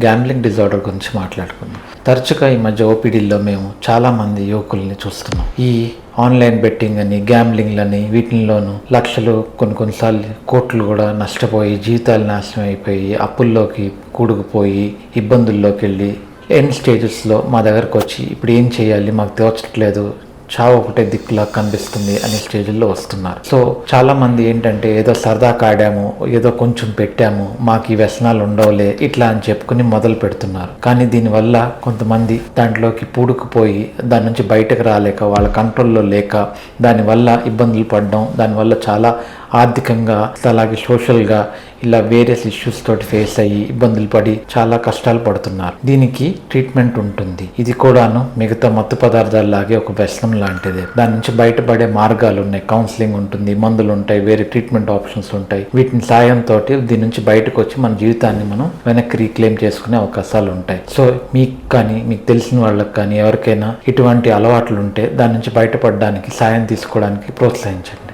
Gambling disorder గురించి మాట్లాడుకుందాం. తరచుగా ఈ మధ్య ఓపీడీల్లో మేము చాలామంది యువకుల్ని చూస్తున్నాం. ఈ ఆన్లైన్ బెట్టింగ్ అని, గ్యాంబ్లింగ్లని, వీటిల్లోనూ లక్షలు, కొన్నిసార్లు కోట్లు కూడా నష్టపోయి, జీవితాలు నాశనం అయిపోయి, అప్పుల్లోకి కూడుకుపోయి, ఇబ్బందుల్లోకి వెళ్ళి ఎండ్ స్టేజెస్లో మా దగ్గరకు వచ్చి ఇప్పుడు ఏం చేయాలి, మాకు తోచట్లేదు, చావు ఒకటే దిక్కులా కనిపిస్తుంది అనే స్టేజ్లో వస్తున్నారు. సో చాలా మంది ఏంటంటే ఏదో సరదా కాడాము, ఏదో కొంచెం పెట్టాము, మాకు ఈ వ్యసనాలు ఉండవులే ఇట్లా అని చెప్పుకుని మొదలు పెడుతున్నారు. కానీ దీనివల్ల కొంతమంది దాంట్లోకి పూడుకుపోయి దాని నుంచి బయటకు రాలేక, వాళ్ళ కంట్రోల్లో లేక దానివల్ల ఇబ్బందులు పడడం, దానివల్ల చాలా ఆర్థికంగా అలాగే సోషల్గా ఇలా వేరియస్ ఇష్యూస్ తోటి ఫేస్ అయ్యి ఇబ్బందులు పడి చాలా కష్టాలు పడుతున్నారు. దీనికి ట్రీట్మెంట్ ఉంటుంది. ఇది కూడాను మిగతా మత్తు పదార్థాలలాగే ఒక వ్యసనం లాంటిదే. దాని నుంచి బయటపడే మార్గాలు ఉన్నాయి. కౌన్సిలింగ్ ఉంటుంది, మందులు ఉంటాయి, వేరే ట్రీట్మెంట్ ఆప్షన్స్ ఉంటాయి. వీటిని సాయంతో దీని నుంచి బయటకు వచ్చి మన జీవితాన్ని మనం వెనక్కి రీక్లెయిమ్ చేసుకునే అవకాశాలు ఉంటాయి. సో మీకు కానీ, మీకు తెలిసిన వాళ్ళకి కానీ ఎవరికైనా ఇటువంటి అలవాట్లు ఉంటే దాని నుంచి బయటపడడానికి, సాయం తీసుకోవడానికి ప్రోత్సహించండి.